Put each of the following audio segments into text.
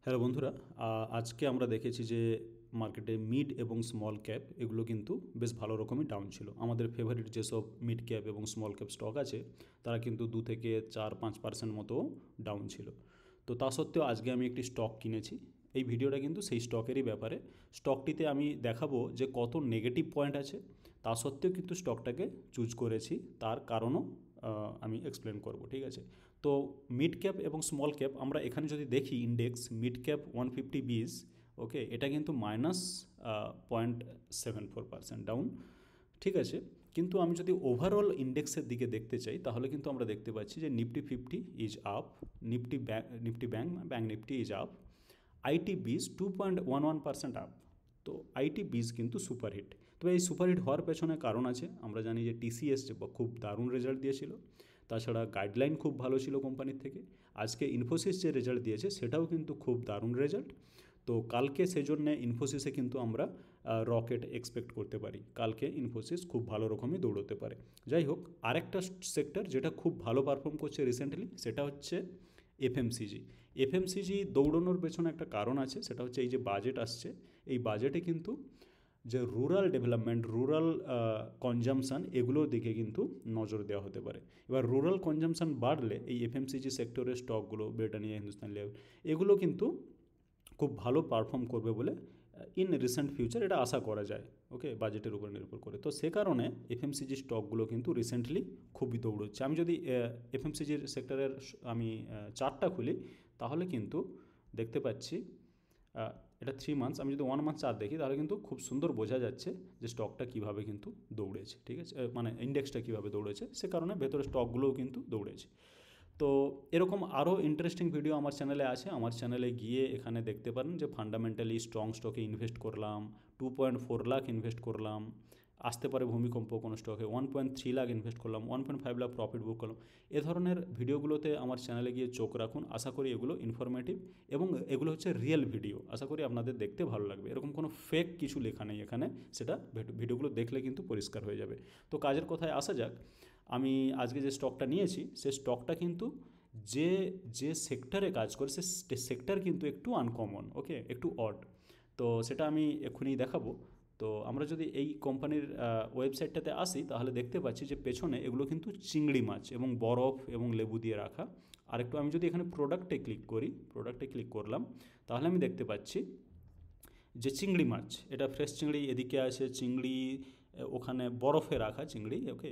Hello বন্ধুরা, আজকে আমরা দেখেছি যে মার্কেটে মিড এবং স্মল ক্যাপ এগুলো কিন্তু বেশ ভালো রকমই ডাউন ছিল। আমাদের ফেভারিট যেসব মিড ক্যাপ এবং স্মল ক্যাপ স্টক আছে তারা কিন্তু 2 থেকে 4-5% মতো ডাউন ছিল। তো তা সত্ত্বেও আজকে আমি একটি স্টক কিনেছি। এই ভিডিওটা কিন্তু সেই স্টকেরই ব্যাপারে। স্টকটিতে আমি দেখাবো যে কত নেগেটিভ পয়েন্ট আছে, তা সত্ত্বেও কিন্তু স্টকটাকে চুজ করেছি, তার কারণও আমি এক্সপ্লেন করব, ঠিক আছে। তো মিড ক্যাপ এবং স্মল ক্যাপ আমরা এখানে যদি দেখি ইন্ডেক্স মিড ক্যাপ 150 ওকে, এটা কিন্তু -0.74% ডাউন, ঠিক আছে। কিন্তু আমি যদি ওভারঅল ইন্ডেক্সের দিকে দেখতে চাই তাহলে কিন্তু আমরা দেখতে পাচ্ছি যে Nifty 50 is up, bank Nifty is up, IT বিজ 2.11% আপ। তো আইটি বিজ কিন্তু সুপারহিট। তবে এই সুপারহিট হওয়ার পেছনে কারণ আছে। আমরা জানি যে টিসিএস খুব দারুণ রেজাল্ট দিয়েছিল, তাছাড়া গাইডলাইন খুব ভালো ছিল কোম্পানির থেকে। আজকে ইনফোসিস যে রেজাল্ট দিয়েছে সেটাও কিন্তু খুব দারুণ রেজাল্ট। তো কালকে সেজন্য ইনফোসিসে কিন্তু আমরা রকেট এক্সপেক্ট করতে পারি। কালকে ইনফোসিস খুব ভালো রকমই দৌড়তে পারে। যাই হোক, আরেকটা সেক্টর যেটা খুব ভালো পারফর্ম করছে রিসেন্টলি সেটা হচ্ছে এফএমসিজি দৌড়ানোর পেছনে একটা কারণ আছে, সেটা হচ্ছে এই যে বাজেট আসছে, এই বাজেটে কিন্তু যে রুরাল ডেভেলপমেন্ট, রুরাল কনজামশান, এগুলোর দিকে কিন্তু নজর দেওয়া হতে পারে। এবার রুরাল কনজামশান বাড়লে এই এফএমসিজি সেক্টরের স্টকগুলো, ব্রিটানিয়া, হিন্দুস্তান লেভ, এগুলো কিন্তু খুব ভালো পারফর্ম করবে বলে ইন রিসেন্ট ফিউচার এটা আশা করা যায়, ওকে, বাজেটের উপর নির্ভর করে। তো সে কারণে এফএমসিজি স্টকগুলো কিন্তু রিসেন্টলি খুবই দৌড়চ্ছে। আমি যদি এফএমসিজির সেক্টরের আমি চার্টটা খুলি তাহলে কিন্তু দেখতে পাচ্ছি এটা 3 মান্থস। আমি যদি 1 মান্থ চার্ট দেখি তাহলে কিন্তু খুব সুন্দর বোঝা যাচ্ছে যে স্টকটা কীভাবে কিন্তু দৌড়েছে, ঠিক আছে, মানে ইন্ডেক্সটা কীভাবে দৌড়েছে, সে কারণে ভেতরে স্টকগুলোও কিন্তু দৌড়েছে। তো এরকম আরও ইন্টারেস্টিং ভিডিও আমার চ্যানেলে আছে, আমার চ্যানেলে গিয়ে এখানে দেখতে পারেন যে ফান্ডামেন্টালি স্ট্রং স্টকে ইনভেস্ট করলাম, 2.4 লাখ ইনভেস্ট করলাম, আসতে পারে ভূমিকম্প কোনো স্টকে 1.3 লাখ ইনভেস্ট করলাম, 1.5 লাখ প্রফিট বুক করলাম। এ ধরনের ভিডিওগুলোতে আমার চ্যানেলে গিয়ে চোখ রাখুন। আশা করি এগুলো ইনফরমেটিভ এবং এগুলো হচ্ছে রিয়েল ভিডিও। আশা করি আপনাদের দেখতে ভালো লাগবে। এরকম কোনো ফেক কিছু লেখা নেই এখানে, সেটা ভিডিওগুলো দেখলে কিন্তু পরিষ্কার হয়ে যাবে। তো কাজের কথায় আসা যাক। আমি আজকে যে স্টকটা নিয়েছি সে স্টকটা কিন্তু যে যে সেক্টরে কাজ করে সে সেক্টর কিন্তু একটু আনকমন, ওকে, একটু অড। তো সেটা আমি এক্ষুনি দেখাবো। তো আমরা যদি এই কোম্পানির ওয়েবসাইটটাতে আসি তাহলে দেখতে পাচ্ছি যে পেছনে এগুলো কিন্তু চিংড়ি মাছ এবং বরফ এবং লেবু দিয়ে রাখা। আর একটু আমি যদি এখানে প্রোডাক্টে ক্লিক করলাম তাহলে আমি দেখতে পাচ্ছি যে চিংড়ি মাছ, এটা ফ্রেশ চিংড়ি, এদিকে আছে চিংড়ি, ওখানে বরফে রাখা চিংড়ি, ওকে।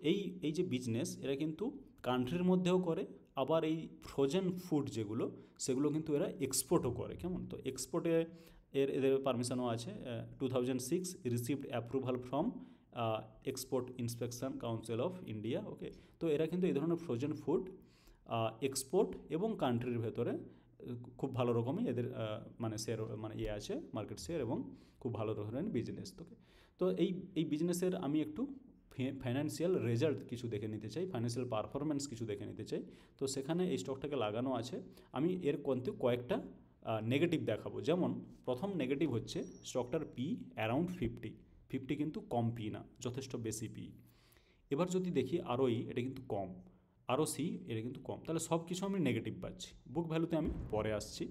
এই এই যে বিজনেস এরা কিন্তু কান্ট্রির মধ্যেও করে, আবার এই ফ্রোজেন ফুড যেগুলো সেগুলো কিন্তু এরা এক্সপোর্টও করে, কেমন। তো এক্সপোর্টে এদের পারমিশনও আছে। 2006 received approval from export inspection council of India, okay. তো এরা কিন্তু এই ধরনের ফ্রোজেন ফুড এক্সপোর্ট এবং কান্ট্রির ভেতরে খুব ভালো রকমই এদের মানে শেয়ার, মানে ইয়ে আছে, মার্কেট শেয়ার, এবং খুব ভালো ধরনের বিজনেস। তোকে তো এই বিজনেসের আমি একটু ফাইন্যান্সিয়াল রেজাল্ট কিছু দেখে নিতে চাই, ফাইন্যান্সিয়াল পারফরমেন্স কিছু দেখে নিতে চাই। তো সেখানে এই স্টকটাকে লাগানো আছে। আমি এর কয়েকটা নেগেটিভ দেখাবো। যেমন প্রথম নেগেটিভ হচ্ছে স্টকটার পি অ্যারাউন্ড 50 কিন্তু কম পি না, যথেষ্ট বেশি পি। এবার যদি দেখি আরওই, এটা কিন্তু কম, আরও সি, এটা কিন্তু কম, তাহলে সব কিছু আমি নেগেটিভ পাচ্ছি। বুক ভ্যালুতে আমি পরে আসছি।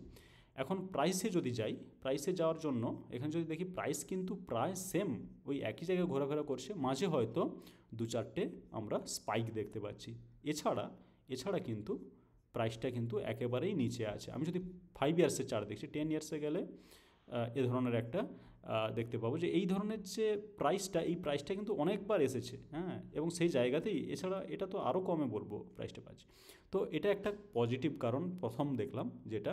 এখন প্রাইসে যদি যাই, প্রাইসে যাওয়ার জন্য এখানে যদি দেখি প্রাইস কিন্তু প্রায় সেম, ওই একই জায়গায় ঘোরাফেরা করছে, মাঝে হয়তো 2-4টে আমরা স্পাইক দেখতে পাচ্ছি। এছাড়া কিন্তু প্রাইসটা কিন্তু একেবারেই নিচে আছে। আমি যদি 5 ইয়ার্সের চার্ট দেখছি, 10 ইয়ার্সে গেলে এ ধরনের একটা দেখতে পাবো যে এই ধরনের যে প্রাইসটা, এই প্রাইসটা কিন্তু অনেকবার এসেছে, হ্যাঁ, এবং সেই জায়গাতেই। এছাড়া এটা তো আরও কমে বলবো প্রাইসটা পাচ্ছি। তো এটা একটা পজিটিভ কারণ প্রথম দেখলাম, যেটা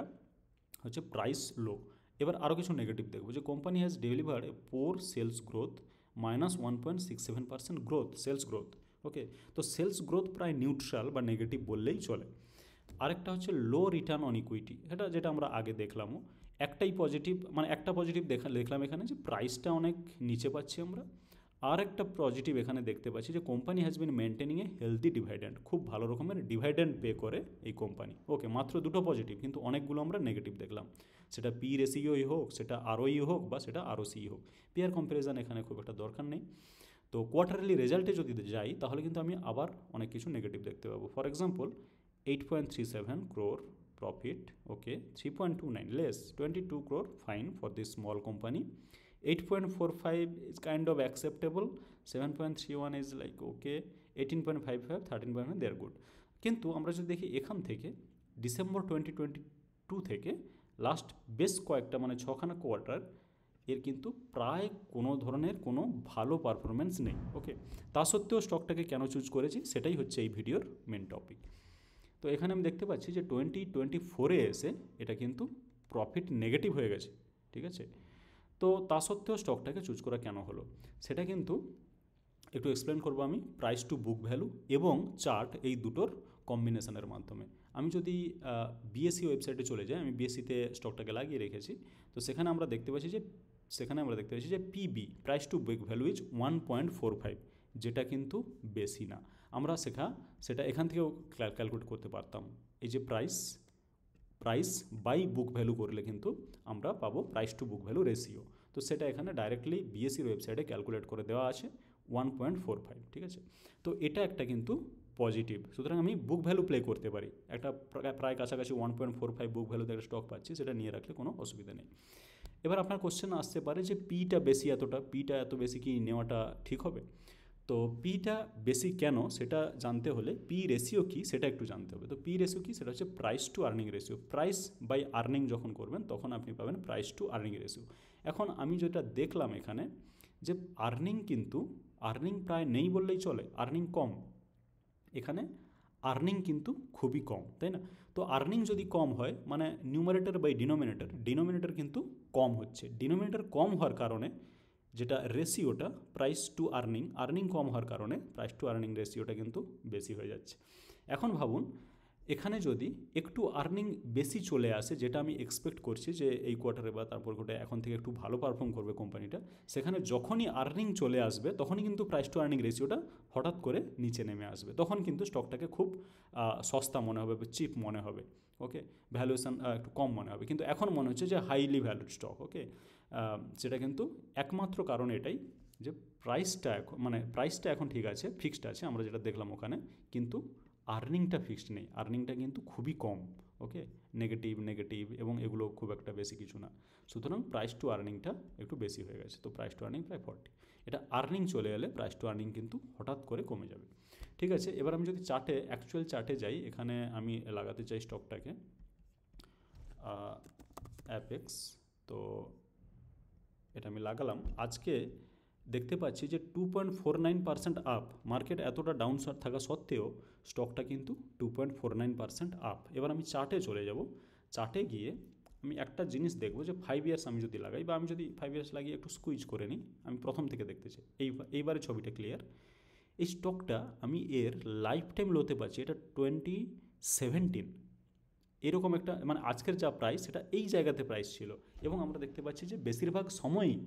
হচ্ছে প্রাইস লো। এবার আরও কিছু নেগেটিভ দেখবো, যে company has delivered a poor sales growth, -1.67% growth, sales growth, okay. তো সেলস গ্রোথ প্রায় নিউট্রাল বা নেগেটিভ বললেই চলে। আরেকটা হচ্ছে লো রিটার্ন অন ইকুইটি, যেটা আমরা আগে দেখলামও। একটাই পজিটিভ, মানে একটা পজিটিভ দেখলাম এখানে, যে প্রাইসটা অনেক নিচে পাচ্ছি আমরা। আর একটা পজিটিভ এখানে দেখতে পাচ্ছি যে company has been maintaining a healthy dividend, খুব ভালো রকমের ডিভাইডেন্ড পে করে এই কোম্পানি, ওকে। মাত্র দুটো পজিটিভ, কিন্তু অনেকগুলো আমরা নেগেটিভ দেখলাম। সেটা পি রেশিওই হোক, সেটা আরওই হোক, বা সেটা আরওসি হোক। পিয়ার কম্প্যারিজন এখানে খুব একটা দরকার নেই। তো কোয়ার্টারলি রেজাল্টে যদি যাই তাহলে কিন্তু আমি আবার অনেক কিছু নেগেটিভ দেখতে পাবো। For example 8.37 crore profit, okay, 3.29 less, 22 crore fine for this small company. 8.45 is kind of acceptable, 7.31 is like okay, 18.55, 13.1 they are good. কিন্তু আমরা যদি দেখি এখান থেকে ডিসেম্বর 2022 থেকে লাস্ট বেশ কয়েকটা মানে 6খানা কোয়ার্টার এর কিন্তু প্রায় কোনো ধরনের কোনো ভালো পারফরমেন্স নেই। ওকে, তা সত্ত্বেও স্টকটাকে কেন চুজ করেছি সেটাই হচ্ছে এই ভিডিওর মেন টপিক। তো এখানে আমি দেখতে পাচ্ছি যে 2024 এসে এটা কিন্তু প্রফিট নেগেটিভ হয়ে গেছে, ঠিক আছে। তো তা সত্ত্বেও স্টকটাকে চুজ করা কেন হলো সেটা কিন্তু একটু এক্সপ্লেন করবো আমি প্রাইস টু বুক ভ্যালু এবং চার্ট এই দুটোর কম্বিনেশনের মাধ্যমে। আমি যদি বিএসসি ওয়েবসাইটে চলে যাই, আমি বিএসসিতে স্টকটাকে লাগিয়ে রেখেছি, তো সেখানে আমরা দেখতে পাচ্ছি যে PB price to book value is 1.45, যেটা কিন্তু বেশি না। আমরা সেটা এখান থেকেও ক্যালকুলেট করতে পারতাম। এই যে প্রাইস বাই বুক ভ্যালু করলে কিন্তু আমরা পাবো price to book value ratio. তো সেটা এখানে ডাইরেক্টলি বিএসসির ওয়েবসাইটে ক্যালকুলেট করে দেওয়া আছে 1.45, ঠিক আছে। তো এটা একটা কিন্তু পজিটিভ, সুতরাং আমি বুক ভ্যালু প্লে করতে পারি। একটা প্রায় কাছাকাছি 1.45 বুক ভ্যালুতে একটা স্টক পাচ্ছি, সেটা নিয়ে রাখলে কোনো অসুবিধা নেই। এবার আপনার কোশ্চেন আসতে পারে যে পিটা বেশি, পিটা এত বেশি কি নেওয়াটা ঠিক হবে? তো পিটা বেশি কেন সেটা জানতে হলে পি রেশিও কী সেটা একটু জানতে হবে। তো পি রেশিও কী, সেটা হচ্ছে price to earning ratio. Price by earning যখন করবেন তখন আপনি পাবেন প্রাইস টু আর্নিং রেশিও। এখন আমি যেটা দেখলাম এখানে যে আর্নিং প্রায় নেই বললেই চলে, আর্নিং কম, এখানে আর্নিং কিন্তু খুবই কম, তাই না? তো আর্নিং যদি কম হয় মানে নিউমারেটর বাই ডিনোমিনেটর কিন্তু কম হচ্ছে। ডিনোমিনেটর কম হওয়ার কারণে যেটা রেশিওটা প্রাইস টু আর্নিং কম হওয়ার কারণে প্রাইস টু আর্নিং রেশিওটা কিন্তু বেশি হয়ে যাচ্ছে। এখন ভাবুন এখানে যদি একটু আর্নিং বেশি চলে আসে, যেটা আমি এক্সপেক্ট করছি যে এই কোয়ার্টারে বা তারপর কোয়ার্টারে এখন থেকে একটু ভালো পারফর্ম করবে কোম্পানিটা, সেখানে যখনই আর্নিং চলে আসবে তখনই কিন্তু প্রাইস টু আর্নিং রেশিওটা হঠাৎ করে নিচে নেমে আসবে। তখন কিন্তু স্টকটাকে খুব সস্তা মনে হবে, চিপ মনে হবে, ওকে, ভ্যালুয়েশন একটু কম মনে হবে। কিন্তু এখন মনে হচ্ছে যে হাইলি ভ্যালুড স্টক, ওকে। সেটা কিন্তু একমাত্র কারণ এটাই যে প্রাইসটা এখন ঠিক আছে, ফিক্সড আছে, আমরা যেটা দেখলাম ওখানে, কিন্তু আর্নিংটা ফিক্সড নেই, আর্নিংটা কিন্তু খুবই কম, ওকে, নেগেটিভ এবং এগুলো খুব একটা বেশি কিছু না। সুতরাং প্রাইস টু আর্নিংটা একটু বেশি হয়ে গেছে। তো প্রাইস টু আর্নিং প্রায় 40, এটা আর্নিং চলে এলে প্রাইস টু আর্নিং কিন্তু হঠাৎ করে কমে যাবে, ঠিক আছে। এবার আমি যদি অ্যাকচুয়াল চার্টে যাই, এখানে আমি লাগাতে চাই স্টকটাকে অ্যাপেক্স, তো এটা আমি লাগালাম। আজকে দেখতে পাচ্ছি যে 2.49% আপ, মার্কেট এতটা ডাউন থাকা সত্ত্বেও স্টকটা কিন্তু 2.49% আপ। এবার আমি চার্টে চলে যাব, চার্টে গিয়ে আমি একটা জিনিস দেখবো যে 5 ইয়ার্স আমি যদি লাগাই, বা আমি যদি 5 ইয়ার্স লাগিয়ে একটু স্কুইজ করে নিই, আমি প্রথম থেকে দেখতে চাই, এইবারে ছবিটা ক্লিয়ার। এই স্টকটা আমি এর লাইফ টাইম লোতে পাচ্ছি, এটা 2017 এরকম একটা, মানে আজকের যা প্রাইস সেটা এই জায়গাতে প্রাইস ছিল, এবং আমরা দেখতে পাচ্ছি যে বেশিরভাগ সময়ই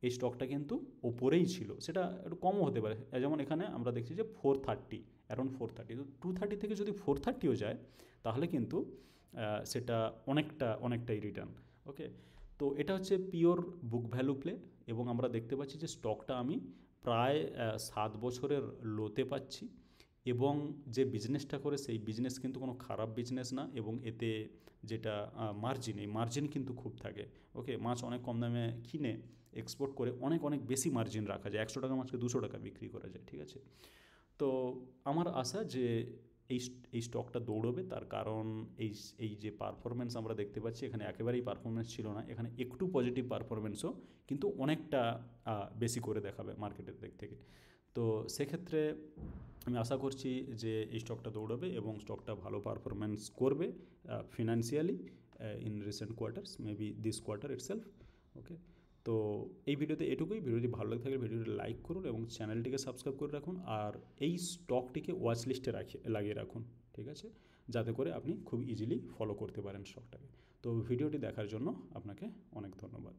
এই স্টকটা কিন্তু ওপরেই ছিল, সেটা একটু কমও হতে পারে। যেমন এখানে আমরা দেখছি যে 430, অ্যারাউন্ড 430, তো 230 থেকে যদি 430ও যায় তাহলে কিন্তু সেটা অনেকটাই রিটার্ন, ওকে। তো এটা হচ্ছে পিওর বুক ভ্যালু প্লে, এবং আমরা দেখতে পাচ্ছি যে স্টকটা আমি প্রায় 7 বছরের লোতে পাচ্ছি, এবং যে বিজনেসটা করে সেই বিজনেস কিন্তু কোনো খারাপ বিজনেস না, এবং এতে যেটা মার্জিন, এই মার্জিন কিন্তু খুব থাকে, ওকে। মাছ অনেক কম দামে কিনে এক্সপোর্ট করে অনেক বেশি মার্জিন রাখা যায়, 100 টাকা মাছকে 200 টাকা বিক্রি করা যায়, ঠিক আছে। তো আমার আশা যে এই স্টকটা দৌড়বে, তার কারণ এই যে পারফরমেন্স আমরা দেখতে পাচ্ছি, এখানে একেবারেই পারফরমেন্স ছিল না, এখানে একটু পজিটিভ পারফরমেন্সও কিন্তু অনেকটা বেশি করে দেখাবে মার্কেটের দিক থেকে। তো সেক্ষেত্রে আমি আশা করছি যে এই স্টকটা দৌড়াবে এবং স্টকটা ভালো পারফরমেন্স করবে financially in recent quarters, maybe this quarter itself, okay. তো এই ভিডিওতে এটুকুই। ভিডিওটি ভালো লাগে থাকলে ভিডিওটি লাইক করুন এবং চ্যানেলটিকে সাবস্ক্রাইব করে রাখুন, আর এই স্টকটিকে ওয়াচ লিস্টে লাগিয়ে রাখুন, ঠিক আছে, যাতে করে আপনি খুব ইজিলি ফলো করতে পারেন স্টকটাকে। তো ভিডিওটি দেখার জন্য আপনাকে অনেক ধন্যবাদ।